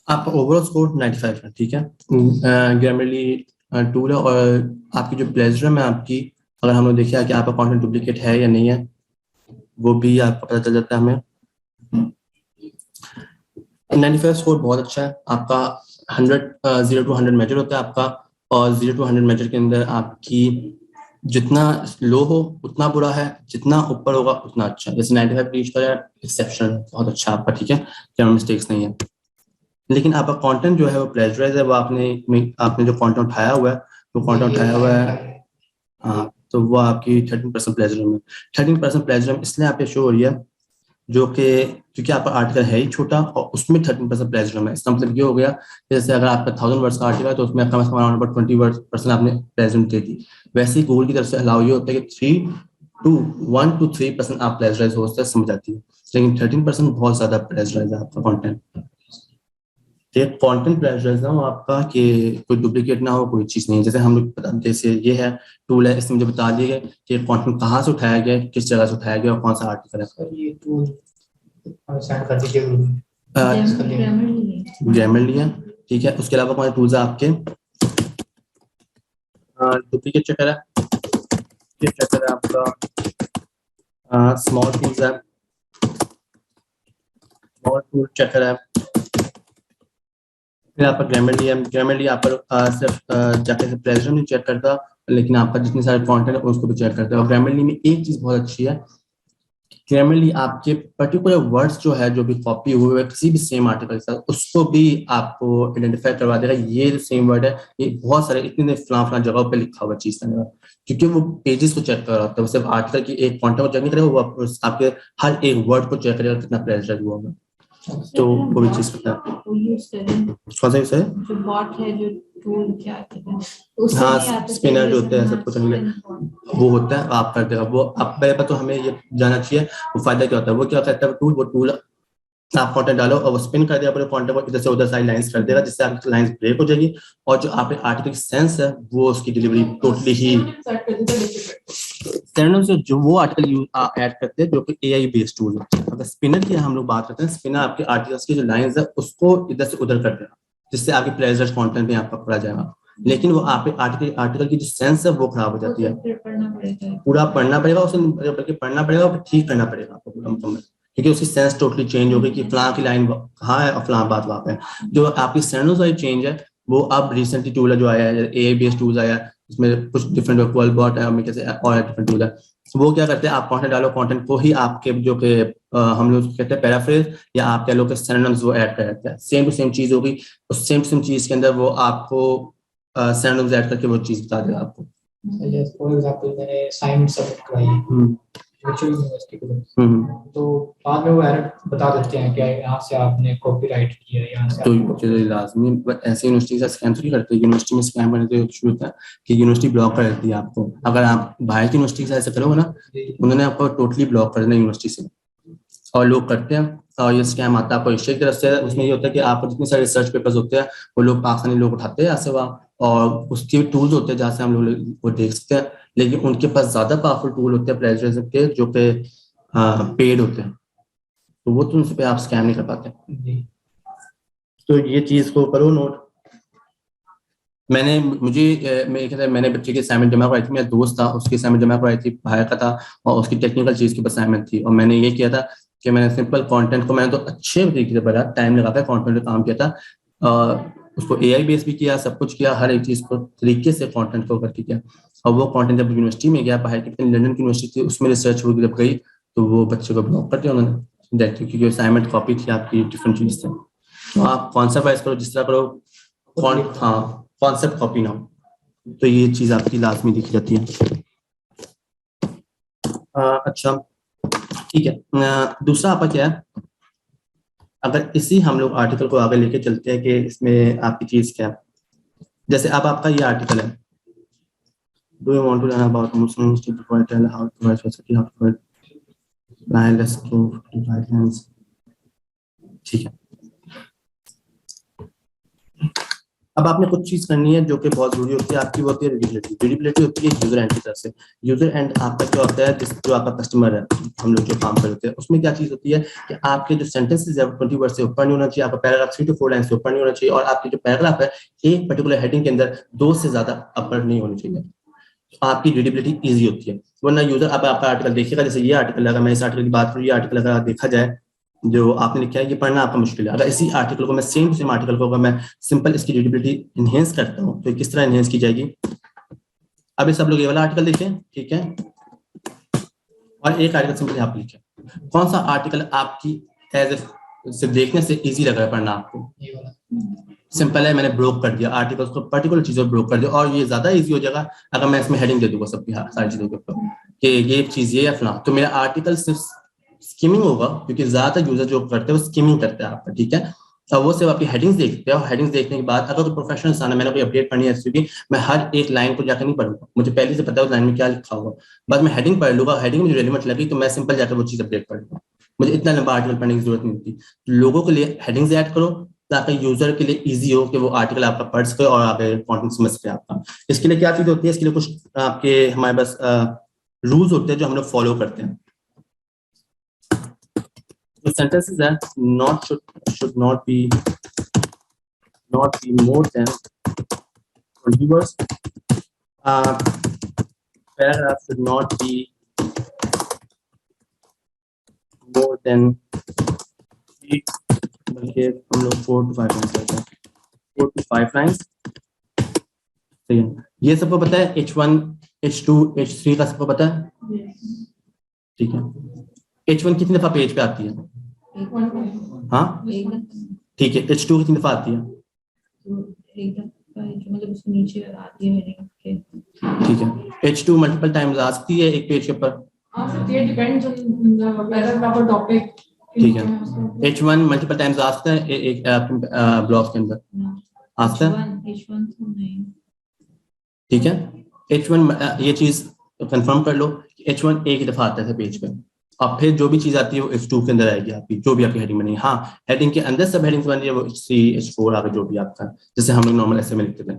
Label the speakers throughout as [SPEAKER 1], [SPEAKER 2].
[SPEAKER 1] आपका overall score 95 है, ठीक है। ग्रामरली टूल है, और आपकी जो प्लेजरम है आपकी, अगर हम लोग देखिए कि आपका कंटेंट डुप्लीकेट है या नहीं है, वो भी आपको पता चल जाता है हमें। 95 स्कोर बहुत अच्छा है आपका। 100 0 to 100 मेजर होता है आपका, और 0 to 100 मेजर के अंदर आपकी जितना लो हो उतना बुरा है, जितना ऊपर होगा उतना अच्छा। जैसे 95 रीच कर एक्सेप्शनल, बहुत अच्छा आपका, ठीक है, क्या मिस्टेक्स नहीं है। लेकिन आपका कंटेंट जो है वो प्लेजराइज है, वो आपने जो कंटेंट उठाया हुआ है, वो कंटेंट उठाया हुआ है, हाँ, तो वो आपकी 13% प्लेजरम है। 13% प्लेजरम इसलिए आप पे शो हो रही है, जो कि क्योंकि आपका आर्टिकल है ही छोटा और उसमें 13% प्लेजरम है। इसका मतलब ये हो गया, जैसे अगर आपका 1000 वर्ड्स का आर्टिकल है तो उसमें कम से कम अराउंड 20% आपने प्लेजरम दे दी। वैसे ही गूगल की तरफ से अलाउ ये होता है कि 1 to 3% आप प्लेजराइज हो, उससे समझ आती है। लेकिन 13% बहुत ज्यादा प्लेजराइज है आपका कॉन्टेंट। एक कंटेंट प्लेजराइज ना हो आपका, कि कोई डुप्लीकेट ना हो, कोई चीज नहीं है। जैसे हम लोग, जैसे ये है टूल है, इसमें मुझे बता दिया गया कि कंटेंट कहाँ से उठाया गया, किस जगह से उठाया गया और कौन सा आर्टिकल है।
[SPEAKER 2] सर ये टूल सेंड कर दीजिए ग्रुप में।
[SPEAKER 1] ग्रामरली है, ठीक है। उसके अलावा कौन से टूल्स है आपके? डुप्लीकेट चेकर है, ये चेकर है आपका। स्मॉल टूल्स है, स्मॉल टूल चेकर है। फिर आपका ग्रामरली है, ग्रामरली आप पर सिर्फ जाके से प्लेजर नहीं चेक करता, लेकिन आपका जितने सारे कंटेंट है उसको भी चेक करता है। और ग्रामरली में एक चीज बहुत अच्छी है, ग्रामरली आपके पर्टिकुलर वर्ड्स जो है, जो भी कॉपी हुए हैं किसी भी सेम आर्टिकल के साथ, उसको भी आपको आइडेंटिफाई करवा देगा, ये जो सेम वर्ड है, ये बहुत सारे इतने फलां फलां जगह पे लिखा हुआ चीज का, क्योंकि वो पेजेस को चेक कर रहा होता है, वो सिर्फ आर्टिकल की एक कंटेंट को चेक नहीं करेगा, वो आपके हर एक वर्ड को चेक करेगा कितना प्लेजर हुआ होगा। तो वो भी चीज करता है। कौन सा यूज है? जो बॉट है, जो टूल क्या है, हाँ, स्पिनर जो होते हैं सब कुछ वो होता है, आप कर देगा वो। आप पहले तो हमें ये जानना चाहिए वो फायदा क्या होता है। वो क्या करता है टूल, वो टूल आप कंटेंट डालो और वो स्पिन कर देगा पूरे कंटेंट को, इधर से उधर सारी लाइंस कर देगा, जिससे आपकी लाइंस ब्रेक हो जाएगी, और जो आपके आर्टिकल की सेंस है वो उसकी डिलीवरी टोटली ही स्टैंडर्ड से जो वो आर्टिकल ऐड करते हैं, जो कि एआई बेस्ड टूल है। अगर स्पिनर की हम लोग बात करते हैं, स्पिनर आपके आर्टिकल्स की जो लाइंस है उसको इधर से उधर कर देगा, जिससे आपके प्लेजर कंटेंट भी आपका पढ़ा जाएगा। लेकिन वो आपके आर्टिकल आर्टिकल की जो सेंस है वो खराब हो जाती है। पूरा पढ़ना पड़ेगा उसे, बल्कि पढ़ना पड़ेगा और ठीक करना पड़ेगा आपको पूरा मुकम्मल, क्योंकि उसकी सेंस टोटली चेंज हो गई कि फलां की लाइन कहाँ है और फलां बात वहाँ पे है। जो आपकी सेंस वाली चेंज है वो अब रिसेंटली टूल है जो आया है, ए बेस्ड टूल्स आया है, इसमें कुछ डिफरेंट बॉट है, कैसे और डिफरेंट टूल है। वो क्या करते हैं, आप कंटेंट डालो, कंटेंट को ही आपके जो कि हम लोग कहते हैं पैराफ्रेज, या आप कह लो कि सिनोनिम्स वो ऐड कर देते हैं। सेम टू सेम चीज होगी, उस सेम टू सेम चीज के अंदर वो आपको सिनोनिम्स ऐड करके वो चीज बता देगा आपको।
[SPEAKER 2] फॉर एग्जांपल मैंने असाइनमेंट सबमिट कराई वर्चुअल यूनिवर्सिटी के लिए, तो बाद में वो एरर बता देते हैं कि यहाँ से आपने कॉपीराइट किया है, यहाँ से
[SPEAKER 1] तो लाजमी ऐसी यूनिवर्सिटी से स्कैम थोड़ी करते हैं। यूनिवर्सिटी में स्कैम करने के शुरू होता है कि यूनिवर्सिटी ब्लॉक कर देती है आपको। अगर आप बाहर की यूनिवर्सिटी से ऐसे करोगे ना, उन्होंने आपको टोटली ब्लॉक कर देना यूनिवर्सिटी से, और लोग करते हैं। और ये स्कैम आता है आपको इस तरफ से, उसमें ये होता है कि आपको जितने सारे रिसर्च पेपर्स होते हैं वो लोग पाकिस्तानी लोग उठाते हैं ऐसे वहाँ, और उसके टूल्स होते हैं जहाँ से हम लोग वो देख सकते हैं, लेकिन उनके पास ज्यादा पावरफुल टूल होते हैं प्लेजरिज्म के, जो कि पेड होते हैं, तो वो तो उनसे पे आप स्कैम नहीं कर पाते। तो ये चीज को करो नोट। मैंने बच्चे की असाइनमेंट जमा कराई थी, मेरा दोस्त था उसकी असाइनमेंट जमा कराई थी, भाई का था, और उसकी टेक्निकल चीज की असाइनमेंट थी। और मैंने ये किया था कि मैंने सिंपल कंटेंट को मैंने तो अच्छे तरीके से पढ़ा, टाइम लगा कर कंटेंट पे काम किया था, उसको एआई बेस भी किया, सब कुछ किया, हर एक चीज को तरीके से कंटेंट को करके किया। और वो कंटेंट जब यूनिवर्सिटी में गया, बाहर की लंदन की यूनिवर्सिटी थी, उसमें रिसर्च हुई, जब गई तो वो बच्चे को ब्लॉक कर दिया उन्होंने डायरेक्टली, क्योंकि असाइनमेंट कॉपी थी आपकी डिफरेंट चीज से। तो आप कॉन्सेप्ट वाइज करो, जिस तरह करो, हाँ, कॉन्सेप्ट कॉपी ना हो, तो ये चीज आपकी लाजमी दिखी जाती है। अच्छा, ठीक है। दूसरा आपका क्या है, अगर इसी हम लोग आर्टिकल को आगे लेके चलते हैं कि इसमें आपकी चीज क्या है। जैसे अब आपका ये आर्टिकल है, do you want to learn about Muslim institute for tell how to write society, how to write guidelines, ठीक है। अब आपने कुछ चीज करनी है जो कि बहुत जरूरी होती है आपकी, वो होती है रीडेबिलिटी। रीडेबिलिटी होती है यूजर एंड की तरफ से। यूजर एंड आपका क्या होता है, जो आपका कस्टमर है, हम लोग जो काम करते हैं, उसमें क्या चीज होती है कि आपके जो सेंटेंसेस है 20 वर्ड से ऊपर नहीं होना चाहिए, आपका पैराग्राफ 3 to 4 लाइन से ऊपर नहीं होना चाहिए, और आपकी जो पैराग्राफ है एक पर्टिकुलर हेडिंग के अंदर 2 से ज्यादा अपर नहीं होनी चाहिए। आपकी रीडेबिलिटी ईजी होती है। वरना यूजर अब आपका आर्टिकल देखिएगा, जैसे ये आर्टिकल अगर मैं इस आर्टिकल की बात करूँ, ये आर्टिकल अगर देखा जाए जो आपने लिखा है, ये पढ़ना आपका मुश्किल है। अगर इसी आर्टिकल को मैं सेम टू सेम आर्टिकल को अगर मैं सिंपल इसकी रीडेबिलिटी इनहेंस करता हूँ तो किस तरह इनहेंस की जाएगी। अब ये सब लोग ये वाला आर्टिकल देखें, ठीक है, और एक आर्टिकल सिंपल यहाँ पे लिखें। कौन सा आर्टिकल आपकी एज से देखने से इजी लग रहा है पढ़ना आपको? सिंपल है, मैंने ब्रोक कर दिया आर्टिकल्स को, पर्टिकुलर चीजों ब्रोक कर दिया, और ये ज्यादा इजी हो जाएगा अगर मैं इसमें हेडिंग दे दूंगा सबकी सारी चीजों के ऊपर कि ये चीज ये है फला, तो मेरा आर्टिकल सिर्फ स्किमिंग होगा, क्योंकि ज्यादातर यूजर जो करते हैं वो स्किमिंग करते हैं आपका, ठीक है। और वो सिर्फ आपकी हेडिंग्स देखते हैं, और हेडिंग्स देखने के बाद अगर कोई प्रोफेशनल इंसान है, मैंने कोई अपडेट पढ़नी है, क्योंकि मैं हर एक लाइन को जाकर नहीं पढ़ूंगा, मुझे पहले से पता है उस लाइन में क्या लिखा होगा, बस मैं हेडिंग पढ़ लूंगा, हेडिंग मुझे रेलिवेंट लगी तो मैं सिंपल जाकर वो चीज अपडेट पढ़ लूंगा, मुझे इतना लंबा आर्टिकल पढ़ने की जरूरत नहीं होती। लोगों के लिए हेडिंग्स ऐड करो ताकि यूजर के लिए इजी हो कि वो आर्टिकल आपका पढ़ सके और आगे कंटेंट समझ सके आपका। इसके लिए क्या चीज होती है, इसके लिए कुछ आपके हमारे पास रूल्स होते हैं जो हम लोग फॉलो करते हैं। The sentences that should not be more than 20 words. Paragraph should not be more than 3, बल्कि हम लोग 4 to 5 लाइन्स करते हैं, 4 to 5 लाइन्स। ठीक है, ये सबको पता है, H1, H2, H3 का सबको पता है, ठीक है। H1 कितनी दफा पेज पे आती है? हाँ ठीक है। H2 कितनी दफा आती है?
[SPEAKER 3] एक दफा, मतलब उसके नीचे आती है हेडिंग के,
[SPEAKER 1] ठीक है। H2 मल्टीपल टाइम्स आ सकती है एक पेज के ऊपर,
[SPEAKER 2] डिपेंड्स ऑन द पैराग्राफ और टॉपिक,
[SPEAKER 1] ठीक है। H1 मल्टीपल टाइम्स आ सकता है एक ब्लॉग के अंदर, आ सकता है,
[SPEAKER 3] H1 तो नहीं,
[SPEAKER 1] ठीक है। H1 ये चीज कंफर्म कर लो, H1 एक ही दफा आता है पेज पे, और फिर जो भी चीज आती है वो H2 के अंदर आएगी आपकी, जो भी आपकी हेडिंग बनी। हाँ, हेडिंग के अंदर सब हेडिंग्स बन रही है वो H3, H4 आगे जो भी आपका, जैसे हम लोग नॉर्मल ऐसे में लिखते थे।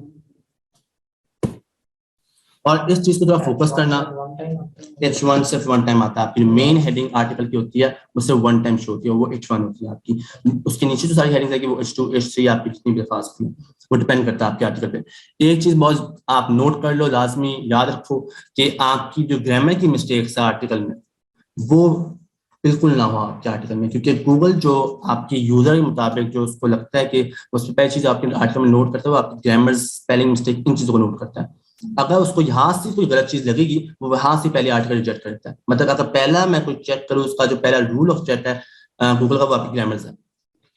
[SPEAKER 1] और इस चीज को थोड़ा फोकस करना, H1 सिर्फ 1 टाइम आता है, आपकी मेन हेडिंग आर्टिकल की होती है वो सिर्फ 1 टाइम शो होती है, वो H1 होती है आपकी। उसके नीचे जो सारी हेडिंग्स है वो H2, H3 आपकी जितनी भी दफा आती है, वो डिपेंड करता है आपके आर्टिकल पे। एक चीज बहुत आप नोट कर लो, लाजमी याद रखो कि आपकी जो ग्रामर की मिस्टेक्स है आर्टिकल में वो बिल्कुल ना हो आपके आर्टिकल में, क्योंकि गूगल जो आपकी यूजर के मुताबिक जो उसको लगता है कि उससे पहली चीज आपके आर्टिकल में नोट करता है वो आपकी ग्रामर, स्पेलिंग मिस्टेक, इन चीजों को नोट करता है। अगर उसको यहाँ से कोई गलत चीज लगेगी वो वहां से पहले आर्टिकल रिजेक्ट करता है। मतलब अगर पहला मैं कोई चेक करूँ, उसका जो पहला रूल ऑफ चेक है गूगल का, वो आपकी ग्रामर है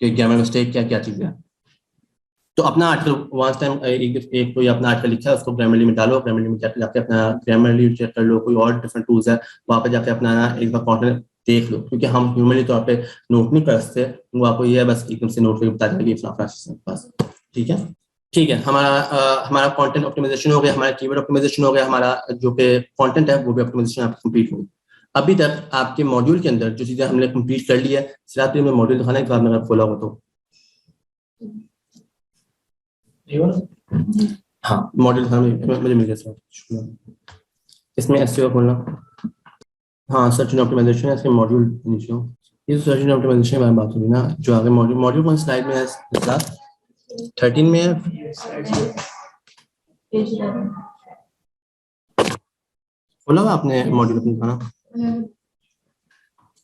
[SPEAKER 1] कि ग्रामर मिस्टेक क्या क्या चीजें हैं। तो अपना आर्टिकल वन टाइम एक कोई अपना आर्टिकल लिखा है उसको ग्रामरली में डालो, ग्रामरली में जाके अपना ग्रामरली चेक कर लो, कोई और डिफरेंट टूल्स है वहां पे जाके अपना एक बार कंटेंट देख लो, क्योंकि हम ह्यूमनली तौर पे नोट नहीं कर सकते, वो आपको ये है बस एकदम से नोट करके बता देंगे बस, ठीक है। ठीक है, हमारा कंटेंट ऑप्टिमाइजेशन हो गया, हमारा कीवर्ड ऑप्टिमाइजेशन हो गया, हमारा जो पे कंटेंट है वो भी ऑप्टिमाइजेशन आपकी कंप्लीट हो गई। अभी तक आपके मॉड्यूल के अंदर जो चीजें हमने कंप्लीट कर ली है, सिर्फ में मॉड्यूल दिखाने के बाद में खोला हो तो हाँ, मॉड्यूल मुझे मिल गया सर, शुक्रिया। इसमें एसईओ खोलना, हाँ सर्च एंड ऑप्टिमाइजेशन है, इसके मॉड्यूल नीचे हो, ये सर्च एंड ऑप्टिमाइजेशन के बारे में बात होगी ना, जो आगे मॉड्यूल कौन स्लाइड में है, 13 में है, खोला हुआ आपने मॉड्यूल अपना खाना?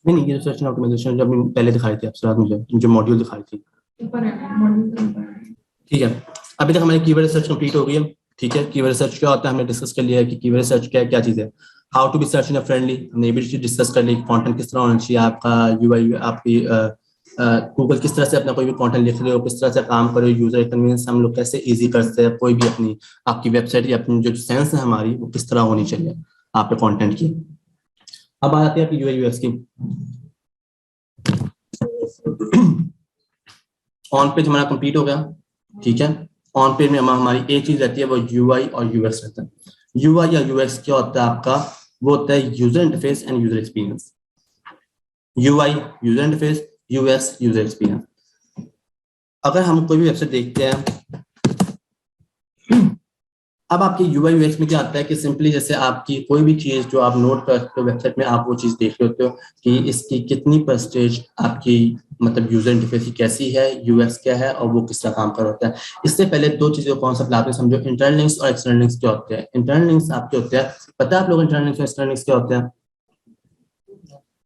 [SPEAKER 1] नहीं, ये सर्च एंड ऑप्टिमाइजेशन जब पहले दिखाई थी आपसे, मुझे जो मॉड्यूल दिखाई थी, ठीक है। अभी तक हमारी कीवर्ड रिसर्च कंप्लीट हो गई है, ठीक है। कीवर्ड रिसर्च क्या होता है हमने डिस्कस कर लिया है कि कीवर्ड रिसर्च क्या चीज़ है। How to be search in friendly, हमने ये भी चीज डिस्कस कर ली, कंटेंट किस तरह होना चाहिए आपका, यूआई आपकी गूगल किस तरह से अपना कोई भी कंटेंट लिख रहे हो, किस तरह से काम करो, यूजर कन्वीनियंस हम लोग कैसे इजी कर सकते हैं, कोई भी अपनी आपकी वेबसाइट या अपनी जो सेंस है हमारी वो किस तरह होनी चाहिए आपके कंटेंट की। अब आती है आपकी यूआई यूएक्स की। ऑन पेज हमारा कंप्लीट हो गया, ठीक है। ऑन पेज में हमारी एक चीज रहती है वो यूआई और यूएक्स रहता है। यूआई या यूएक्स क्या होता है आपका, वो होता है user interface and user experience. UI user interface, UX user experience. अगर हम कोई भी वेबसाइट देखते हैं अब आपके यूआई यूएक्स में क्या आता है कि सिंपली जैसे आपकी कोई भी चीज जो आप नोट करते हो वेबसाइट में, आप वो चीज देख रहे होते हो कि इसकी कितनी परसेंटेज आपकी मतलब यूजर इंटरफेस की कैसी है, यूएक्स क्या है और वो किस तरह काम कर रहा होता है। इससे पहले दो चीजों को कॉन्सेप्ट आपने समझो, इंटरनल लिंक्स और एक्सटर्नल लिंक्स क्या होते हैं। इंटरनल लिंक्स आपके होते हैं, पता है आप लोग इंटरनल लिंक्स और एक्सटर्नल लिंक्स क्या होते हैं?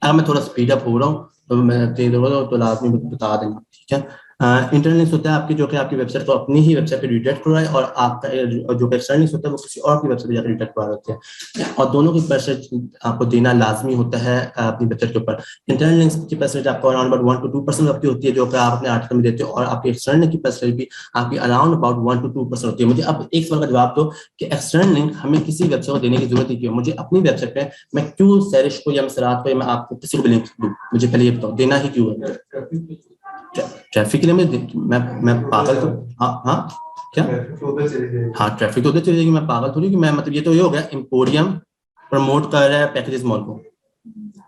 [SPEAKER 1] अगर मैं थोड़ा स्पीड अप हो रहा हूँ तो मैं तेज हो रहा हूँ तो लाजमी बता देना, ठीक है। इंटरनल लिंक्स होता है आपकी जो कि आपकी वेबसाइट को अपनी ही वेबसाइट पे रिडायरेक्ट कर रहा है, और आपका जो एक्सटर्नल लिंक्स होता है वो किसी और की वेबसाइट पे जाकर रिडायरेक्ट कर रहा होते हैं, और दोनों की परसेंटेज आपको देना लाजमी होता है अपनी वेबसाइट के ऊपर। इंटरनल लिंक्स की परसेंटेज आपको अराउंड अबाउट 1 to 2% आपकी होती है जो कि आप अपने आर्टिकल में देते हो, और आपकी एक्सटर्नल लिंक की परसेंटेज भी आपकी अराउंड अबाउट 1 to 2% होती है। मुझे अब एक सवाल का जवाब दो कि एक्सटर्नल लिंक हमें किसी वेबसाइट को देने की जरूरत नहीं है। मुझे अपनी वेबसाइट पे मैं क्यों सैरिश को या मसरात को या मैं आपको किसी को भी लिंक दूं, मुझे पहले ये बताओ, देना ही क्यों है? ट्रैफिक के लिए मैं पागल तो हाँ क्या हाँ, ट्रैफिक तो उधर चली जाएगी, मैं पागल थोड़ी कि मैं मतलब ये तो ये हो गया एम्पोरियम प्रमोट कर रहा है पैकेजेस मॉल को,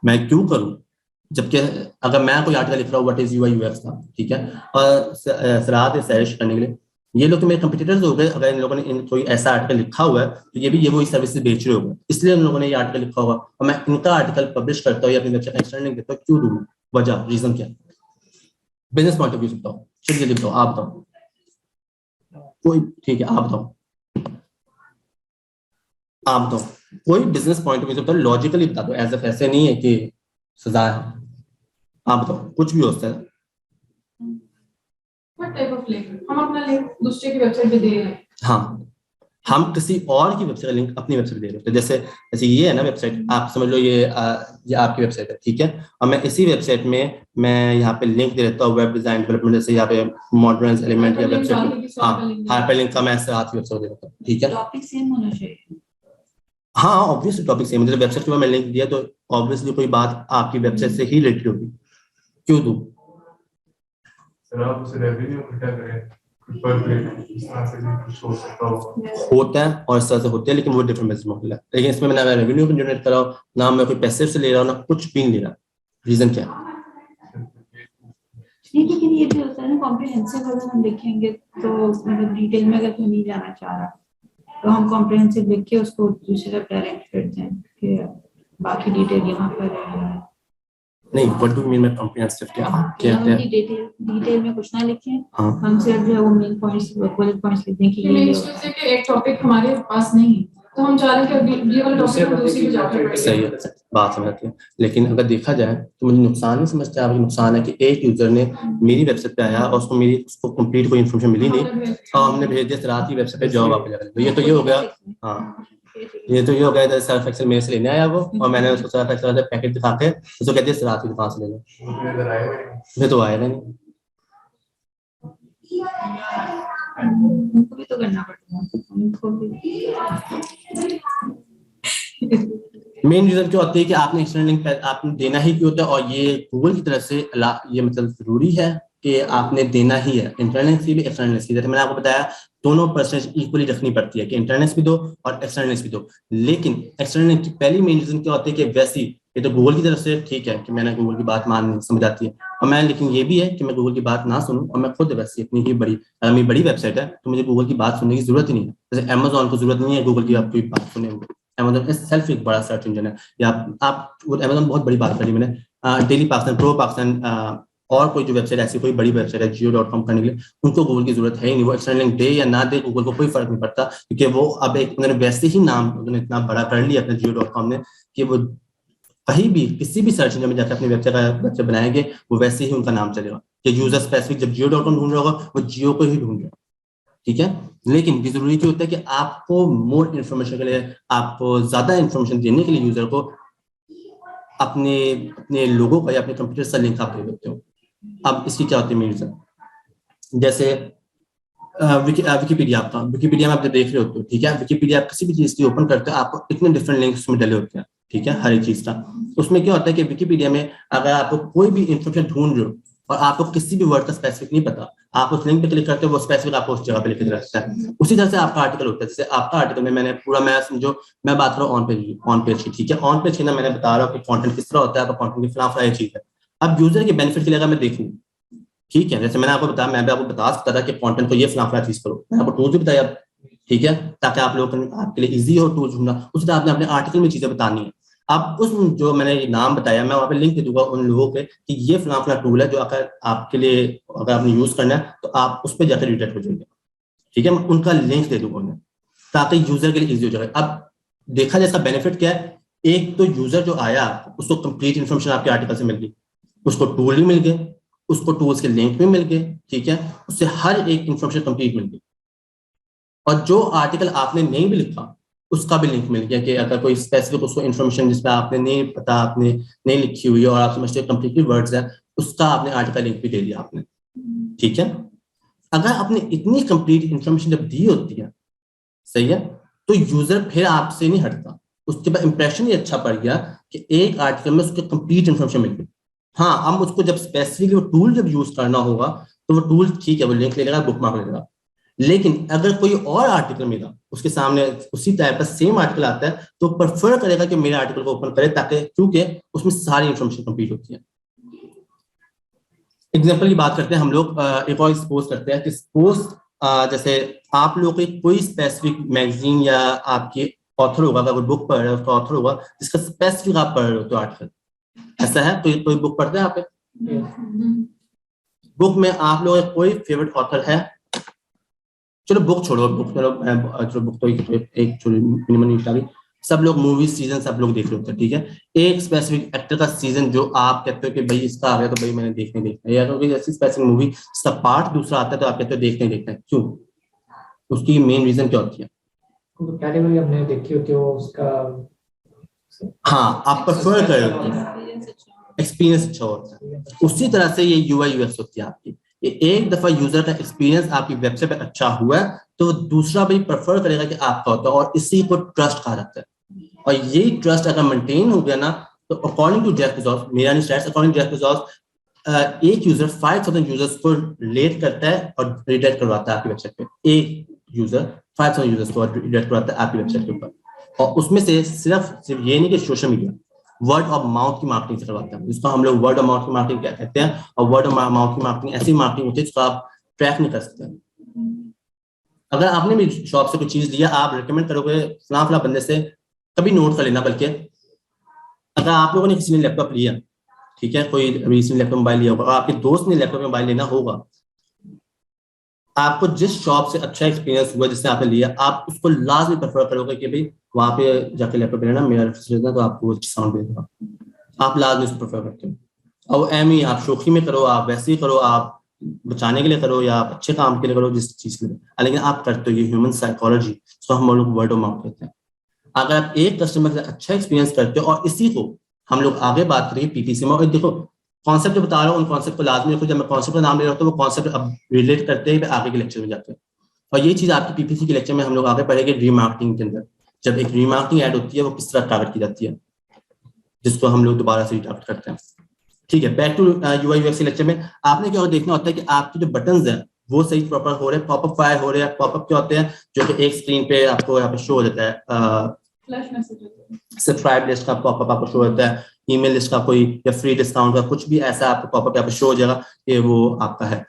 [SPEAKER 1] मैं क्यों करूं? जबकि अगर मैं कोई आर्टिकल लिख रहा हूँ व्हाट इज यूआई यूएक्स का, ठीक है, और सराहत है सैरिश करने के लिए, ये लोग तो मेरे कंपटीटर्स हो गए। अगर इन लोगों ने कोई ऐसा आर्टिकल लिखा हुआ है तो ये वही सर्विसेज बेच रहे होंगे, इसलिए उन लोगों ने ये आर्टिकल लिखा हुआ, और मैं इनका आर्टिकल पब्लिश करता हूँ या अपनी वेबसाइट एक्सटर्नल लिंक देता हूँ, क्यों दूं? वजह, रीजन क्या? बिजनेस पॉइंट ऑफ व्यू से बताओ, चलिए जल्दी बताओ, आप बताओ कोई, ठीक है आप बताओ, आप बताओ कोई बिजनेस पॉइंट ऑफ व्यू से बताओ, लॉजिकली बता दो, ऐसे नहीं है कि सजा है, आप बताओ कुछ भी हो सकता है।
[SPEAKER 3] What type of link? हम अपना लिंक दूसरे की वेबसाइट पे दे रहे हैं।
[SPEAKER 1] हाँ, हम किसी और की वेबसाइट का लिंक अपनी वेबसाइट पे दे रहे होते हैं। जैसे ये है ना वेबसाइट, आप समझ लो ये आपकी वेबसाइट है, ठीक है, और मैं इसी वेबसाइट में मैं यहाँ पे लिंक दे देता हूँ वेब डिजाइन डेवलपमेंट, जैसे यहाँ पे मॉडर्न एलिमेंट या वेबसाइट, हाँ हाइपर लिंक का मैं ऐसे आपकी वेबसाइट दे देता हूँ, ठीक है।
[SPEAKER 3] टॉपिक सेम होना चाहिए।
[SPEAKER 1] हाँ ऑब्वियसली टॉपिक सेम है, वेबसाइट के ऊपर मैं लिंक दिया तो ऑब्वियसली कोई बात आपकी वेबसाइट से ही रिलेटेड होगी, क्यों दूं?
[SPEAKER 4] सर आप उसे रेवेन्यू इकट्ठा करें पर क्लिक इस तरह से भी कुछ हो सकता होगा,
[SPEAKER 1] होता है और इस तरह से होते हैं, लेकिन वो डिफरेंट बिजनेस मॉडल है। लेकिन इसमें मैं रेवेन्यू जनरेट कर रहा हूँ, ना मैं कोई पैसे से ले रहा हूँ, ना कुछ भी नहीं ले रहा। रीजन क्या है?
[SPEAKER 3] नहीं, लेकिन ये भी होता है ना कॉम्प्रिहेंसिव, अगर हम लिखेंगे तो मतलब डिटेल में अगर कोई नहीं जाना चाह रहा तो हम कॉम्प्रिहेंसिव लिख के उसको दूसरी तरफ डायरेक्ट करते हैं कि बाकी डिटेल यहाँ पर है।
[SPEAKER 1] नहीं, what do you mean by comprehensive? क्या
[SPEAKER 3] हम डिटेल में कुछ ना लिखें,
[SPEAKER 1] हाँ,
[SPEAKER 3] हम सिर्फ जो है वो मेन पॉइंट्स बुलेट पॉइंट्स लिख दें कि ये
[SPEAKER 5] एक टॉपिक हमारे पास नहीं है तो हम चाह रहे हैं कि ये वाला टॉपिक हम दूसरी पे जाकर पढ़ें।
[SPEAKER 1] सही है, बात समझती है। लेकिन अगर देखा जाए तो मुझे नुकसान नहीं समझते आप? नुकसान है कि एक यूजर ने मेरी वेबसाइट पे आया और उसको कंप्लीट कोई इन्फॉर्मेशन मिली नहीं, और हमने भेज दिया रात की वेबसाइट पे जॉब आप लगा, तो ये तो ये हो गया। हाँ, ये तो ये हो गया, सर्फ एक्सेल मेरे से लेने आया वो, और मैंने उसको सर्फ एक्सेल से पैकेट दिखा के उसको कहते हैं रात की दुकान से ले लो, मैं तो आएगा नहीं।
[SPEAKER 3] उनको भी तो करना पड़ता है, उनको भी।
[SPEAKER 1] मेन रीजन क्या होती है कि आपने एक्सटर्नल लिंक आपने देना ही क्यों होता है, और ये गूगल की तरफ से ये मतलब जरूरी है कि आपने देना ही है, इंटरनल से भी एक्सटर्नल से। जैसे मैंने आपको बताया दोनों परसेंटेज इक्वली रखनी पड़ती है कि इंटरनल भी दो और एक्सटर्नल भी दो, लेकिन एक्सटर्नल की पहली मेन रीजन क्या होती है कि वैसी ये तो गूगल की तरफ से ठीक है कि मैंने गूगल की बात मान समझ आती है, और मैं लेकिन ये भी है कि मैं गूगल की बात ना सुनूं, और मैं खुद वैसे इतनी ही बड़ी अगर मेरी बड़ी वेबसाइट है तो मुझे गूगल की बात सुनने की जरूरत ही नहीं है। जैसे अमेजोन को जरूरत नहीं है गूगल की आपकी बात सुने, अमेजोन का सेल्फ एक बड़ा सर्च इंजन है, या आप अमेजोन बहुत बड़ी बात करी मैंने, डेली पाकिस्तान, प्रो पाकिस्तान और कोई जो वेबसाइट ऐसी कोई बड़ी वेबसाइट है जियो.com करने के लिए, उनको गूगल की जरूरत है ही नहीं। वो एक्सटर्नल लिंक दे या ना दे गूगल को कोई फर्क नहीं पड़ता, क्योंकि वो अब एक उन्होंने वैसे ही नाम उन्होंने इतना बड़ा कर लिया अपने जियो.com ने कि वो कहीं भी किसी भी सर्च इंजन में जाकर अपनी वेबसाइट बनाएंगे वो वैसे ही उनका नाम चलेगा, कि यूजर स्पेसिफिक जब जियो.com ढूंढ रहा होगा वो जियो को ही ढूंढ रहा, ठीक है। लेकिन ये जरूरी क्यों होता है कि आपको मोर इन्फॉर्मेशन के लिए, आपको ज्यादा इन्फॉर्मेशन देने के लिए यूजर को अपने अपने लोगों का या अपने कंप्यूटर से लिंक आप दे देते हो। अब इसकी क्या होती है मेन रीजन, जैसे विकीपीडिया आपका, विकीपीडिया में आप देख रहे होते हो, ठीक है, विकीपीडिया आप किसी भी चीज की ओपन करते हो आपको इतने डिफरेंट लिंक्स उसमें डले होते हैं, ठीक है, हर एक चीज का। उसमें क्या होता है कि विकीपीडिया में अगर आपको कोई भी इन्फॉर्मेशन ढूंढ रहे हो और आपको किसी भी वर्ड का स्पेसिफिक नहीं पता, आप उस लिंक पे क्लिक करते हो, वो स्पेसिफिक आपको उस जगह पे लिख रहता है। उसी तरह से आपका आर्टिकल होता है, जैसे आपका आर्टिकल में मैंने पूरा मैं समझो मैं बात कर रहा हूँ ऑन पेज की, ठीक है, ऑन पेज की ना मैंने बता रहा हूँ कि कंटेंट किस तरह होता है, आपका कंटेंट की फलां ये चीज है। अब यूजर के बेनिफिट के लिए अगर मैं देखूँ, ठीक है, जैसे मैंने आपको बताया, मैं भी आपको बता सकता था कि कंटेंट को ये फलां चीज करो, मैंने आपको टूल भी बताया, ठीक है, ताकि आप लोगों को आपके लिए इजी हो टूल ढूंढना। उसी तरह आपने अपने आर्टिकल में चीजें बतानी है। आप उस जो मैंने नाम बताया मैं वहाँ पे लिंक दे दूंगा उन लोगों के कि ये फला टूल है जो अगर आपके लिए अगर आपने यूज करना है तो आप उस पर जाकर रिडायरेक्ट हो जाएंगे। ठीक है, मैं उनका लिंक दे दूंगा उन्हें ताकि यूजर के लिए इजी हो जाए। अब देखा जाए इसका बेनिफिट क्या है, एक तो यूजर जो आया उसको कंप्लीट इन्फॉर्मेशन आपके आर्टिकल से मिल गई, उसको टूल भी मिल गए, उसको टूल्स के लिंक भी मिल गए, ठीक है, उससे हर एक इन्फॉर्मेशन कंप्लीट मिल गई। और जो आर्टिकल आपने नहीं भी लिखा उसका भी लिंक मिल गया कि अगर कोई स्पेसिफिक उसको इन्फॉर्मेशन जिसमें आपने नहीं पता, आपने नहीं लिखी हुई है और आप समझते कंप्लीटली वर्ड्स है, उसका आपने आर्टिकल लिंक भी दे दिया आपने। ठीक है, अगर आपने इतनी कंप्लीट इन्फॉर्मेशन जब दी होती है, सही है, तो यूजर फिर आपसे नहीं हटता, उसके बाद इंप्रेशन ही अच्छा पड़ गया कि एक आर्टिकल में उसको कंप्लीट इन्फॉर्मेशन मिल गई। हाँ, हम उसको जब स्पेसिफिकली वो टूल जब यूज करना होगा तो वो टूल ठीक है, वो लिंक ले लेगा, बुक मार्क ले लेगा। लेकिन अगर कोई और आर्टिकल मिला उसके सामने उसी टाइप का सेम आर्टिकल आता है तो प्रेफर करेगा कि मेरे आर्टिकल को ओपन करे, ताकि क्योंकि उसमें सारी इंफॉर्मेशन कंप्लीट होती है। एग्जाम्पल की बात करते हैं हम लोग, एक और सपोज करते हैं कि सपोज जैसे आप लोग कोई स्पेसिफिक मैगजीन या आपके ऑथर होगा, अगर बुक पढ़ रहे हो उसका ऑथर होगा जिसका स्पेसिफिक आप पढ़ रहे हो तो आर्टिकल, ऐसा है? कोई बुक पढ़ते हैं आप? बुक में आप लोगों का कोई फेवरेट ऑथर है? चलो बुक छोड़ो, बुक चलो बुक तो एक मिनिमम आ गई। सब लोग मूवी सीजन सब लोग देख रहे होते हैं, ठीक है, एक स्पेसिफिक एक्टर का सीजन जो आप कहते हो कि भाई इसका आ गया तो भाई मैंने देखना है, या कोई ऐसी स्पेसिफिक मूवी जिसका पार्ट दूसरा आता है तो आप कहते हो देखना है, क्यों? उसकी मेन रीजन क्या होती है?
[SPEAKER 2] कैटेगरी हमने देखी होती है उसका,
[SPEAKER 1] हाँ, आप प्रेफर कर रहे हो, एक्सपीरियंस अच्छा होता है। उसी तरह से ये यूआई यूएक्स होती है आपकी, ये एक दफा यूजर का एक्सपीरियंस आपकी वेबसाइट पे अच्छा हुआ है तो दूसरा भी प्रेफर करेगा कि आपका होता है, और इसी को ट्रस्ट कहा जाता है। और यही ट्रस्ट अगर मेंटेन हो गया ना तो अकॉर्डिंग टू जेफ बेजोस, मेरा नहीं stats, according to Jeff Bezos एक यूजर 5000 यूजर्स को लेट करता है और रिडायरेक्ट करवाता है आपकी वेबसाइट पे। एक यूजर 5000 यूजर्स को रिडायरेक्ट करवाता है आपकी वेबसाइट के ऊपर, और उसमें से सिर्फ ये नहीं कि social media, word of mouth की मार्केटिंग से करवाते हैं, जिसको हम लोग वर्ड ऑफ माउथ की मार्केटिंग क्या कहते हैं। और वर्ड ऑफ माउथ की मार्केटिंग ऐसी मार्केटिंग होती है जिसको आप ट्रैक नहीं कर सकते। अगर आपने भी शॉप से कुछ चीज लिया, आप रिकमेंड करोगे फला बंदे से, कभी नोट कर लेना। बल्कि अगर आप लोगों ने किसी ने लैपटॉप लिया, ठीक है, कोई रिसेंट लैपटॉप मोबाइल लिया होगा और आपके दोस्त ने लैपटॉप मोबाइल लेना होगा, आपको जिस शॉप से अच्छा एक्सपीरियंस हुआ जिससे आपने लिया, आप उसको लाजमी प्रेफर करोगे कि भाई वहां पे जाके लैपटॉप लेना, मेरा रेफरेंस लेना, तो आपको अच्छा साउंड देगा, आप लाजमी उसको प्रेफर करते हो। और एम ही आप शौकी में करो, आप वैसे ही करो, आप बचाने के लिए करो या आप अच्छे काम के लिए करो, जिस चीज के लिए, लेकिन आप करते हो। ये ह्यूमन साइकोलॉजी, तो हम लोग वर्ड ऑफ माउथ कहते हैं। अगर आप एक कस्टमर से अच्छा एक्सपीरियंस करते हो, और इसी को हम लोग आगे बात करेंगे पीपीसी में, और देखो कॉन्सेप्ट बता रहा हूँ, उन कॉन्सेप्ट को लाजमी रखो। जब मैं कॉन्सेप्ट का नाम ले रहा हूँ तो वो कॉन्सेप्ट अब रिलेट करते हैं आगे के लेक्चर में जाते हैं। और ये चीज आपकी पीपीसी के लेक्चर में हम लोग आगे पढ़ेंगे रीमार्केटिंग के अंदर। जब एक रीमार्केटिंग ऐड होती है वो किस तरह टारगेट की जाती है, जिसको हम लोग दोबारा से टारगेट करते हैं। ठीक है, back to UI UX lecture में आपने क्या देखना होता है कि आपके जो बटन्स हैं वो सही प्रॉपर हो रहे हैं, पॉपअप फायर हो रहे हैं। पॉपअप क्या होते हैं? जो कि एक स्क्रीन पे आपको यहाँ पे शो हो जाता है, सब्सक्राइब लिस्ट का पॉपअप आपको शो होता है, ईमेल लिस्ट का कोई या फ्री डिस्काउंट का कुछ भी ऐसा आपको पॉपअप यहाँ पे शो हो जाएगा कि वो आपका है।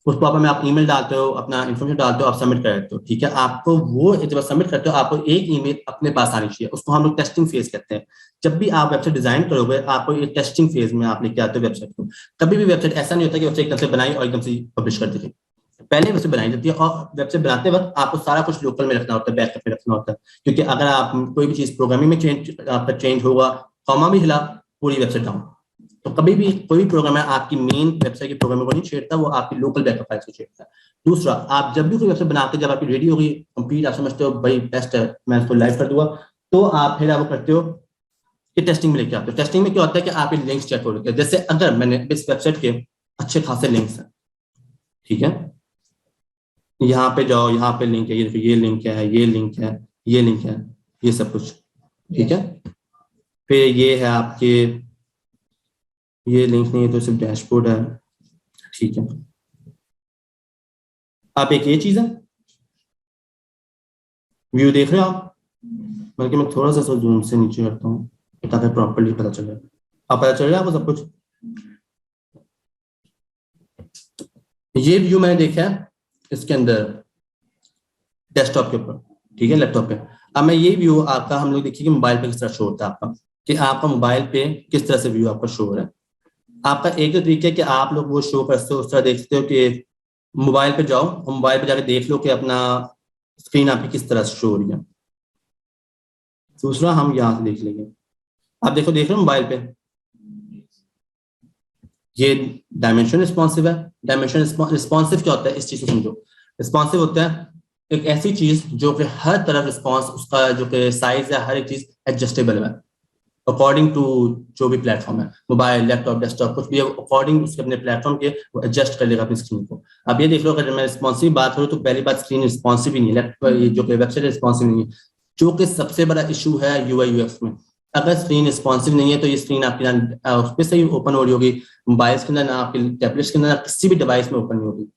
[SPEAKER 1] उस पॉपअप में आप ईमेल डालते हो, अपना इन्फॉर्मेशन डालते हो, आप सबमिट कर देते हो। ठीक है, आपको वो जब सबमिट करते हो आपको एक ईमेल अपने पास आनी चाहिए, उसको हम लोग टेस्टिंग फेज कहते हैं। जब भी आप वेबसाइट डिजाइन करोगे आपको एक टेस्टिंग फेज में आप लेके आते हो वेबसाइट को। कभी भी वेबसाइट ऐसा नहीं होता कि वेबसाइट एकदम से बनाई और एकदम से पब्लिश कर दी, पहले वेबसाइट बनाई जाती है। और वेबसाइट बनाते वक्त आपको सारा कुछ लोकल में रखना होता है, बैकअप में रखना होता है, क्योंकि अगर आप कोई भी चीज प्रोग्रामिंग में आपका चेंज होगा, कॉमा भी हिला, पूरी वेबसाइट डाउन। तो कभी भी कोई प्रोग्रामर आपकी मेन वेबसाइट की प्रोग्रामिंग को नहीं छेड़ता, वो आपकी लोकल बैकअप फाइल्स को छेड़ता है। दूसरा, आप जब भी कोई वेबसाइट बनाते जब आपकी रेडी होगी कंप्लीट, आप समझते हो भाई बेस्ट है, मैं इसको लाइव कर दूंगा, तो आप फिर आप करते हो कि टेस्टिंग में लेके आते हो। टेस्टिंग में क्या होता है कि आप लिंक्स चेक हो रहे हैं। जैसे अगर मैंने इस वेबसाइट के अच्छे खासे लिंक्स हैं, ठीक है, यहाँ पे जाओ, यहाँ पे लिंक है, ये लिंक है, ये लिंक है, ये लिंक है, ये सब कुछ, ठीक है। फिर ये है आपके, ये लिंक नहीं है तो सिर्फ डैशबोर्ड है, ठीक है। आप एक ये चीज है, व्यू देख रहे हो आप, बल्कि मैं थोड़ा सा जूम से नीचे करता हूँ ताकि प्रॉपर्ली पता चले। आप पता चल रहा है आपको सब कुछ? ये व्यू मैंने देखा है इसके अंदर डेस्कटॉप के ऊपर, ठीक है, लैपटॉप पे। अब मैं ये व्यू आपका हम लोग देखिए कि मोबाइल पे किस तरह शो होता है आपका, कि आपका मोबाइल पे किस तरह से व्यू आपका शो हो रहा है। आपका एक तो तरीका है कि आप लोग वो शो करते हो उस तरह देखते हो कि मोबाइल पे जाओ और मोबाइल पे जाके देख लो कि अपना स्क्रीन आपकी किस तरह से शो हो रही है। दूसरा हम यहाँ से देख लेंगे, आप देख रहे हो मोबाइल पे ये डायमेंशन रिस्पॉन्सिव है। डायमेंशन रिस्पॉन्सिव क्या होता है, इस चीज को समझो। रिस्पॉन्सिव होता है एक ऐसी चीज जो कि हर तरफ रिस्पॉन्स उसका जो कि साइज है, हर एक चीज एडजस्टेबल है अकॉर्डिंग टू जो भी प्लेटफॉर्म है, मोबाइल, लैपटॉप, डेस्कटॉप, कुछ भी अकॉर्डिंग उसके अपने प्लेटफॉर्म के वो एडजस्ट कर लेगा अपनी स्क्रीन को। अब ये देख लो, अगर मैं रिस्पॉन्सिव बात करूँ तो पहली बात स्क्रीन रिस्पॉन्सिव ही नहीं है, जो कि वेबसाइट रिस्पॉन्सिव नहीं है, जो कि सबसे बड़ा इशू है यूआई यूएक्स में। अगर स्क्रीन रिस्पॉन्सिव नहीं है तो ये स्क्रीन आपकी ना उस पर सही ओपन हो रही होगी, मोबाइल के अंदर ना आपके टैबलेट्स के अंदर, किसी भी डिवाइस में ओपन नहीं होगी।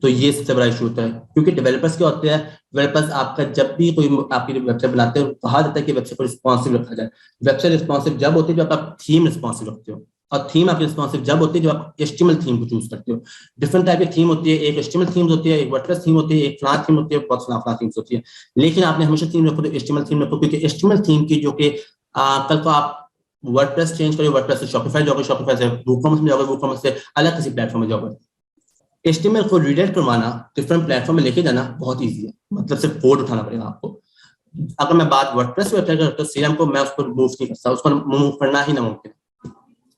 [SPEAKER 1] तो ये सबसे बड़ा इशू होता है, क्योंकि डेवलपर्स क्या होते हैं, डेवलपर्स आपका जब भी कोई आपकी वेबसाइट बनाते हैं कहा जाता है कि वेबसाइट को रिस्पॉन्सिव रखा जाए। वेबसाइट रिस्पॉन्सिव जब होती है जब आप थीम रिस्पॉन्सिव रखते हो, और थीम आपकी रिस्पॉन्सिव जब होती है जब आप एचटीएमएल थीम को चूज करते हो। डिफरेंट टाइप की थीम होती है, एक एचटीएमएल थीम होती है, एक वर्डप्रेस थीम होती है, एक फ्लान थीम होती है, बहुत फ्लान थीम्स होती है। लेकिन आपने हमेशा थीम रखो तो एचटीएमएल थीम रखो, क्योंकि एचटीएमएल थीम की जो कि कल को आप वर्डप्रेस चेंज करो, वर्डप्रेस से शॉपिफाई जाओगे, शॉपिफाई से वूकॉमर्स में जाओगे, वूकॉमर्स से अलग किसी प्लेटफॉर्म में जाओगे। एचटीएमएल को रीडायरेक्ट करवाना, डिफरेंट प्लेटफॉर्म में लेके जाना बहुत इजी है, मतलब सिर्फ कोड उठाना पड़ेगा आपको। अगर मैं बात वर्डप्रेस वेबसाइट करता हूँ, सीरम को मैं उसको मूव नहीं करता, उसको मूव करना ही नामुमकिन,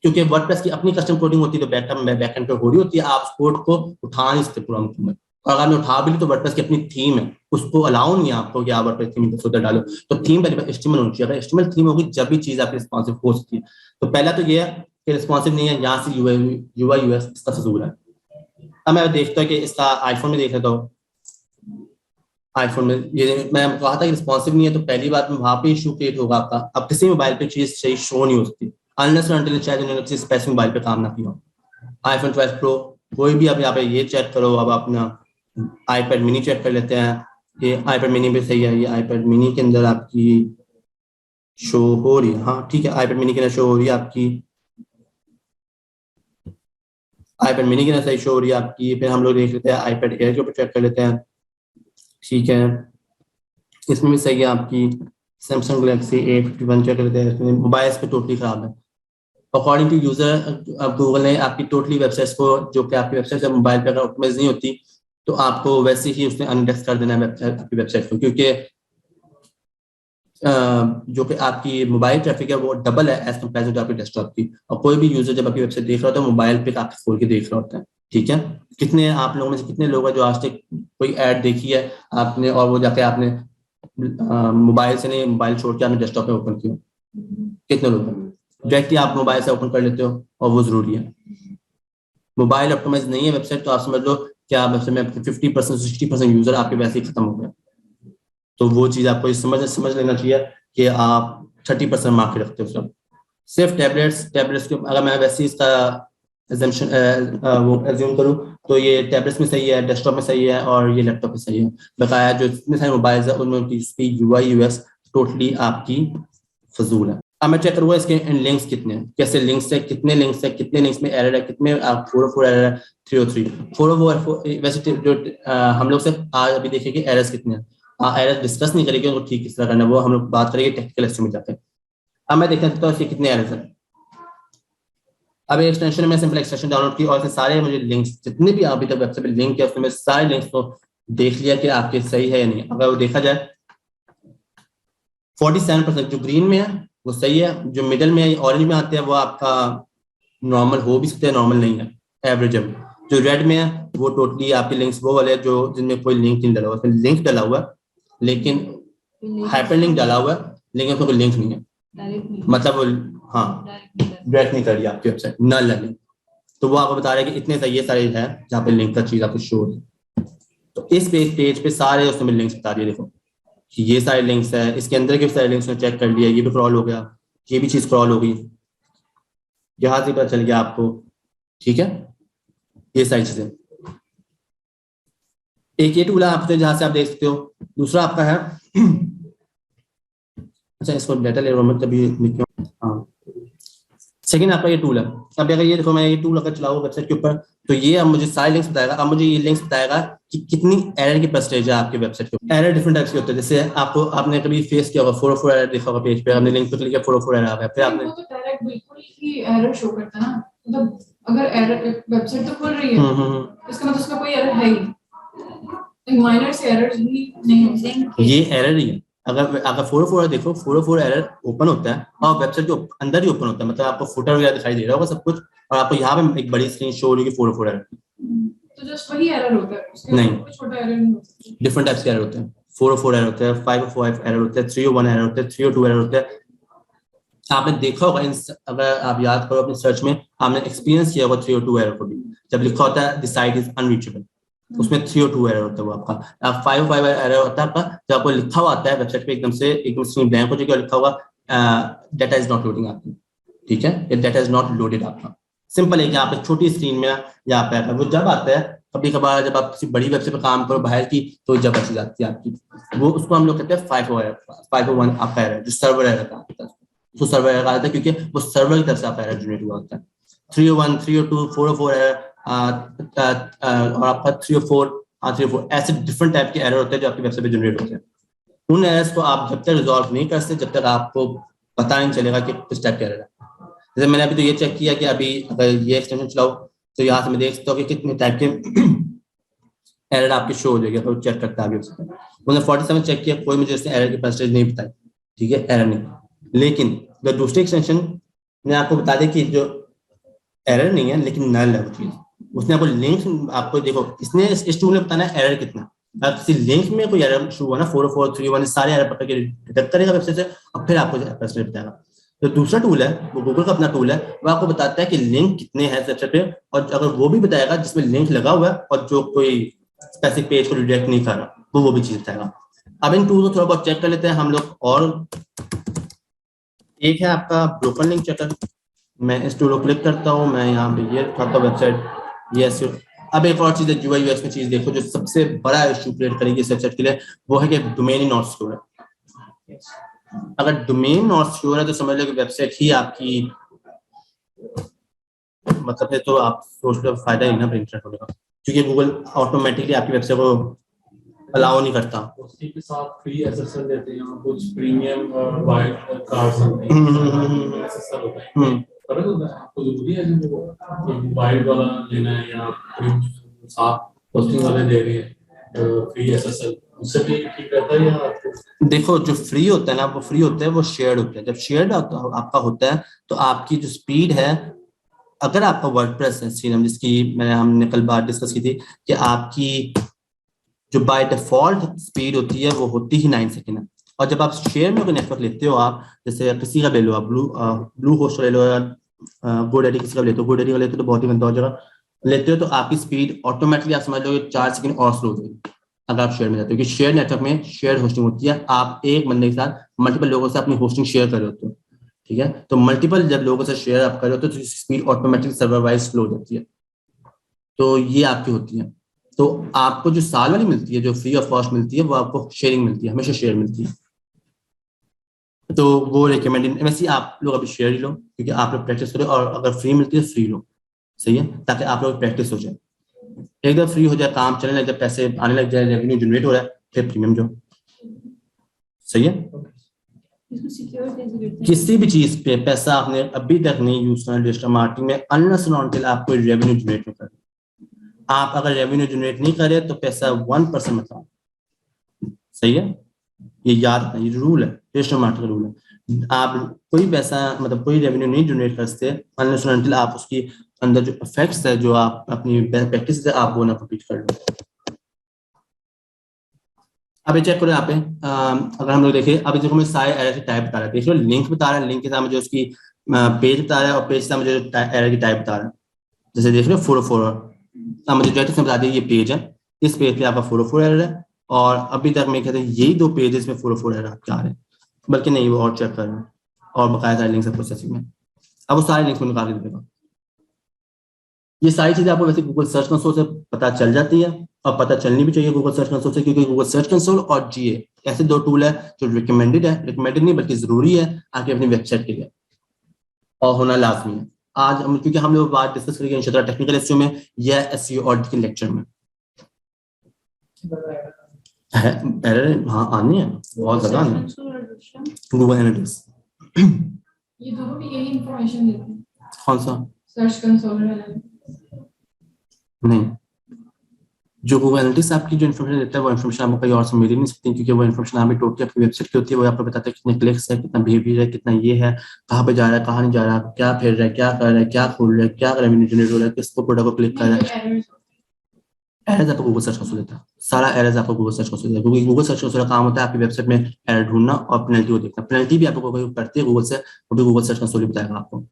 [SPEAKER 1] क्योंकि वर्डप्रेस की अपनी कस्टम कोडिंग होती है, तो बैकएंड पे हो रही होती है, आप उस कोड को उठा नहीं सकते पूरा में। और अगर मैं उठा भी ली तो वर्डप्रेस की अपनी थीम है, उसको अलाउ नहीं है आपको कि आप वर्डप्रेस थीम उधर डालो। तो थीम पहले एचटीएमएल होनी चाहिए, अगर एचटीएमएल थीम होगी जब भी चीज आपकी रिस्पॉन्सिव हो सकती है। तो पहला तो ये है कि रिस्पॉन्सिव नहीं है, यहाँ से यूआई यूएक्स इसका फजूल है। अब मैं देखता हूँ कि इसका आईफोन में देख लेता हूँ। आईफोन में ये मैं कहा था कि रिस्पॉन्सिव नहीं है, तो पहली बात में वहां पे इशू क्रिएट होगा आपका। अब किसी मोबाइल पे चीज सही शो नहीं हो सकती अनलेस और अनटिल शायद उन्होंने किसी स्पेसिफिक मोबाइल पे काम ना किया हो। आईफोन 12 प्रो कोई भी, अब यहाँ पे ये चेक करो, अब अपना आईपैड मिनी चेक कर लेते हैं। ये आईपैड मिनी पे सही है, ये आईपैड मिनी के अंदर आपकी शो हो रही है, हाँ ठीक है, आईपैड मिनी के अंदर शो हो रही है आपकी, आईपैड मिनी के अंदर सही शो हो रही है आपकी। फिर हम लोग देख लेते हैं आईपैड एयर के ऊपर चेक कर लेते हैं, ठीक है, इसमें भी सही है आपकी। सैमसंग गैलेक्सी A51 चेक कर लेते हैं, इसमें मोबाइल्स पे टोटली खराब है अकॉर्डिंग टू यूजर। गूगल ने आपकी टोटली वेबसाइट्स को, जो कि आपकी वेबसाइट जब मोबाइल पे अगर ऑप्टिमाइज नहीं होती तो आपको वैसे ही उसने अनडेस्क कर देना है वेबसाइट, आपकी वेबसाइट को, क्योंकि जो कि आपकी मोबाइल ट्रैफिक है वो डबल है एज कम्पेयर टू आपकी डेस्कटॉप की। और कोई भी यूजर जब आपकी वेबसाइट देख रहा होता है मोबाइल पे काफी खोल के देख रहा होता है, ठीक है। कितने आप लोगों में से कितने लोग हैं जो आज तक कोई ऐड देखी है आपने और वो जाके आपने मोबाइल से नहीं, मोबाइल छोड़ के आपने डेस्कटॉप पे ओपन किया? कितने लोग हैं? डायरेक्टली आप मोबाइल से ओपन कर लेते हो और वो जरूरी है। मोबाइल ऑप्टिमाइज नहीं है वेबसाइट तो आप समझ लो क्या वेबसाइट में 50% 60% यूजर आपके वैसे ही खत्म हो गए। तो वो चीज आपको समझ लेना चाहिए कि आप 30% मार्केट रखते हो सब सिर्फ टैबलेट्स के। अगर मैं वैसे इसका वो एज्यूम करूँ तो ये टैबलेट्स में सही है, डेस्कटॉप में सही है और ये लैपटॉप में सही है। बकाया जो इतने सारे मोबाइल्स है उनमें उसकी यूआई यूएक्स टोटली आपकी फजूल है। अब मैं चेक करूंगा इसके लिंक्स कितने हैं, कैसे लिंक्स है, कितने लिंक्स है, कितने लिंक्स में एरर है, कितने 404 एरर है, 303 404। वैसे जो हम लोग से आज अभी देखेंगे एरर्स कितने हैं, एरर डिस्कस नहीं करेंगे उनको ठीक किस तरह करना, वो हम लोग बात करेंगे टेक्निकल एस्टिमेट में जाकर। अब मैं देखना चाहता हूँ इसके कितने एरर्स हैं। अब एक्सटेंशन में सिंपल एक्सटेंशन डाउनलोड की और सारे मुझे लिंक्स जितने भी अभी तक वेबसाइट पे लिंक है उसमें सारे लिंक्स को देख लिया कि आपके सही है या नहीं। अगर वो देखा जाए 47% जो ग्रीन में है वो सही है, जो मिडिल में ऑरेंज में आते हैं वो आपका नॉर्मल हो भी सकते हैं, नॉर्मल नहीं है, एवरेज है। जो रेड में है वो टोटली आपके लिंक्स वो वाले जो जिनमें कोई लिंक नहीं डला हुआ, उसमें लिंक डला हुआ है लेकिन हाइपर लिंक डाला हुआ है लेकिन उसमें कोई लिंक नहीं है, मतलब हाँ डायरेक्ट नहीं कर रही आपकी वेबसाइट, नल लिंक। तो वो आपको बता रहे हैं कि इतने ये सारे है जहाँ पे लिंक का चीज आपको शो है। तो इस पेज पे सारे उसमें लिंक्स बता दिए, देखो कि ये सारे लिंक्स है, इसके अंदर के सारे लिंक्स में चेक कर लिया, ये भी क्रॉल हो गया, ये भी चीज क्रॉल हो गई, यहाँ से पता चल गया आपको, ठीक है। ये सारी चीजें एक ये टूल है आपसे जहां से आप देख सकते हो। दूसरा आपका है अच्छा इसको डाटा ले रहा हूँ मैं तभी हाँ सेकंड आपका ये टूल है। अब अगर ये देखो मैं ये टूल अगर चलाऊँ वेबसाइट के ऊपर तो ये अब मुझे सारे लिंक्स बताएगा। अब मुझे ये लिंक्स बताएगा कि कितनी एरर की परसेंटेज है आपके वेबसाइट के ऊपर। एरर डिफरेंट टाइप्स के होते हैं, जैसे आपने कभी फेस किया होगा 404 एरर देखा होगा पेज पे, आपने लिंक पे क्लिक किया 404 एरर आ गया, फिर आपने
[SPEAKER 5] वो तो डायरेक्ट बिल्कुल ही एरर शो करता है ना, मतलब अगर एरर वेबसाइट तो खुल रही है इसका मतलब उसका कोई एरर है ही, माइनर से एरर्स भी नहीं होते,
[SPEAKER 1] ये एरर ही है। अगर 404 देखो 404 एरर ओपन होता है और वेबसाइट के अंदर ही ओपन होता है, मतलब आपको फुटर वगैरह दिखाई दे रहा होगा सब कुछ और आपको यहाँ पे एक बड़ी स्क्रीन शो हो रही है 404 एरर।
[SPEAKER 5] तो जस्ट वही एरर होता है, उसके
[SPEAKER 1] नहीं,
[SPEAKER 5] कोई छोटा एरर नहीं होता।
[SPEAKER 1] डिफरेंट टाइप्स के एरर होते हैं। 404 एरर होता है, 505 एरर होता है, 301 एरर होता है, 302 एरर होता है। आपने देखा होगा अगर आप याद करो अपने सर्च में आपने एक्सपीरियंस किया होगा 302 एरर को भी, जब लिखा होता है द साइट इज अनरीचेबल उसमें 302 एरर होता है वो आपका। 505 एरर होता है आपका जब आपको लिखा हुआ आता है वेबसाइट पे एकदम स्क्रीन ब्लैंक हो जाएगी और लिखा हुआ डाटा इज नॉट लोडिंग आपकी, ठीक है, या डाटा इज नॉट लोडेड आपका। सिंपल है कि आप एक छोटी स्क्रीन में यहाँ पे वो जब आता है कभी कभार जब आप किसी बड़ी वेबसाइट पे काम करो बाहर की तो जब अच्छी जाती है आपकी, वो उसको हम लोग कहते हैं 501 आपका एरर, जो सर्वर एरर का आता है उसको सर्वर एरर आता है क्योंकि वो सर्वर की तरफ से आपका एरर जनरेट हुआ होता है। 301, 302, 404 एरर और आपका 304 ऐसे डिफरेंट टाइप के एरर होते हैं जो आपकी वेबसाइट पे जनरेट होते हैं। उन एरर्स को आप जब तक रिजॉल्व नहीं कर सकते जब तक आपको पता नहीं चलेगा कि किस टाइप के एरर है। जैसे मैंने अभी तो ये चेक किया कि अभी अगर ये एक्सटेंशन चलाओ तो यहाँ से मैं देख सकता हूँ कि कितने टाइप के एरर आपके शो हो जाएगा, तो चेक करता है आगे उसका। मैंने 47 चेक किया, कोई मुझे उसने एरर की परसेंटेज नहीं बताई, ठीक है, एरर नहीं। लेकिन अगर दूसरी एक्सटेंशन ने आपको बता दें कि जो एरर नहीं है लेकिन नल है वो चीज, उसने आपको लिंक आपको देखो इसने इस टूल ने बताना है एरर कितना। अगर किसी लिंक में कोई एरर शुरू हुआ ना 404, 301 सारे एरर पकड़ के डिटेक्ट करेगा वेबसाइट से और फिर आपको परसेंटेज बताएगा। तो दूसरा टूल है वो गूगल का अपना टूल है, वो आपको बताता है कि लिंक कितने हैं वेबसाइट पे, और अगर वो भी बताएगा जिसमें लिंक लगा हुआ है और जो कोई स्पेसिफिक पेज को रिडायरेक्ट नहीं कर रहा वो भी चीज बताएगा। अब इन टूल को थोड़ा बहुत चेक कर लेते हैं हम लोग। और एक है आपका ब्रोकन लिंक चेकर, मैं इस टूल को क्लिक करता हूँ, मैं यहाँ पे ये खाता वेबसाइट यस। अब एक और चीज है यूआई यूएक्स में चीज देखो जो सबसे बड़ा इशू क्रिएट करेगी इस वेबसाइट के लिए, वो है कि डोमेन ही नॉट सिक्योर है। अगर डोमेन नॉट सिक्योर है तो समझ लो कि वेबसाइट ही आपकी मतलब है, तो आप सोच लो फायदा ही ना इंटरनेट होने का, क्योंकि गूगल ऑटोमेटिकली आपकी वेबसाइट को अलाउ नहीं करता।
[SPEAKER 6] उसी के साथ फ्री एसएसएल देते हैं, कुछ प्रीमियम वाइड कार्ड्स होते हैं, एसएसएल होता है। फर्क होता है, आपको जरूरी है जो वाइड वाला लेना है या साथ होस्टिंग वाले दे रहे हैं फ्री एसएसएल, उससे भी ठीक रहता है या आपको? देखो
[SPEAKER 1] जो फ्री होता है ना वो फ्री होता है, वो शेयर्ड होता है। जब शेयर्ड आपका होता है तो आपकी जो स्पीड है, अगर आपका वर्डप्रेस है सीरम जिसकी हमने कल बात डिस्कस की थी कि आपकी जो बाय डिफॉल्ट स्पीड होती है वो होती ही 9 सेकेंड है, और जब आप शेयर में कोई नेटवर्क लेते हो आप जैसे किसी का ले लो, आप ब्लू होस्ट ले लो या गोडैडी किसी का लेते हो, गोडैडी का लेते हो तो बहुत ही गंदा हो जाएगा, लेते हो तो आपकी स्पीड ऑटोमेटिकली आप समझ लो 4 सेकंड और स्लो हो जाएगी अगर आप शेयर में जाते हो, क्योंकि शेयर नेटवर्क में शेयर होस्टिंग होती है, आप एक बंदे के साथ मल्टीपल लोगों से अपनी होस्टिंग शेयर कर रहे होते हो, ठीक है। तो मल्टीपल जब लोगों से शेयर आप कर रहे होते हो तो speed automatically server wise slow हो जाती है, तो ये आपकी होती है। तो आपको जो साल वाली मिलती है, जो फ्री ऑफ कॉस्ट मिलती है, वो आपको शेयरिंग मिलती है, हमेशा शेयर मिलती है, तो वो रिकमेंडेड। वैसे आप लोग अभी शेयर ही लो क्योंकि आप लोग प्रैक्टिस करो, और अगर फ्री मिलती है फ्री लो, सही है, ताकि आप लोग प्रैक्टिस हो जाए। एकदम फ्री हो जाए, काम चलने लग जाए, पैसे आने लग जाए, रेवेन्यू जनरेट हो रहा है, फिर प्रीमियम जो, सही है। किसी भी चीज पे पैसा आपने अभी तक नहीं यूज करना डिजिटल मार्केटिंग में अनलेस एंड अनटिल आप कोई रेवेन्यू जनरेट नहीं करें। आप अगर रेवेन्यू जनरेट नहीं करे तो पैसा 1% मत लगाओ, सही है, ये याद रखना, ये रूल है, डिजिटल मार्केटिंग रूल है। आप कोई पैसा मतलब कोई रेवेन्यू नहीं जनरेट कर सकते अनलेस एंड अनटिल आप उसकी अंदर जो इफेक्ट्स है, जो आप अपनी प्रैक्टिस है, आप वो ना कंप्लीट कर लो। अब चेक करो यहाँ पे, अगर हम लोग देखें अभी देखो मैं सारे एरर की टाइप बता रहा है, देख लो लिंक बता रहा है, लिंक के साथ मुझे उसकी पेज बता रहा है, और पेज के साथ मुझे एरर की टाइप बता रहा है। जैसे देख लो 404, अब मुझे जो बता दिया ये पेज है, इस पेज पे आपका 404 एरर है, और अभी तक मैं कहते हैं यही 2 पेजेस में 404 एरर आपके आ रहे हैं, बल्कि नहीं वो और चेक कर रहे हैं, और बकाया सारे लिंक्स प्रोसेसिंग में। अब वो सारे लिंक्स में निकाल के देगा। ये सारी चीजें आपको वैसे गूगल सर्च कंसोल से पता चल जाती है, और पता चलनी भी चाहिए गूगल सर्च कंसोल से, क्योंकि गूगल सर्च कंसोल और जीए ऐसे 2 टूल है जो रिकमेंडेड है, रिकमेंडेड नहीं बल्कि जरूरी है आपकी अपनी वेबसाइट के लिए। और होना लाजमी है। आज क्योंकि हम लोग बात डिस्कस करेंगे इंशाल्लाह टेक्निकल इश्यू में या एसईओ ऑडिट के लेक्चर में है। एरर हाँ आनी है, बहुत ज्यादा आनी है। गूगल एनालिटिक्स
[SPEAKER 5] ये दोनों भी यही इंफॉर्मेशन देते हैं,
[SPEAKER 1] कौन सा?
[SPEAKER 5] सर्च कंसोल वाला
[SPEAKER 1] नहीं, जो गूगल एनालिटिक्स आपकी जो इन्फॉर्मेशन देता है वो इन्फॉर्मेशन आपको कहीं और से मिल ही नहीं सकती, क्योंकि वो इन्फॉर्मेशन आपकी टोटली आपकी वेबसाइट की होती है। वो आपको बताता है कितने क्लिक्स है, कितना बिहेवियर है, कितना ये है, कहाँ पे जा रहा है, कहाँ नहीं जा रहा, क्या फेर रहा है, क्या कर रहा है, क्या खोल रहा है, क्या रेवेन्यू जनरेट हो रहा है, किसको प्रोडक्ट को क्लिक कर रहा है।
[SPEAKER 5] एरर्स।
[SPEAKER 1] एरर्स आपको गूगल सर्च कंसोल देता है, सारा एरर्स आपको गूगल सर्च कंसोल देता है, क्योंकि गूगल सर्च कंसोल का काम होता है आपकी वेबसाइट में एरर ढूंढना और पेनल्टी को देखना। पेनल्टी भी आपको कोई करती है गूगल से, वो भी गूगल सर्च कंसोल ही बताएगा आपको।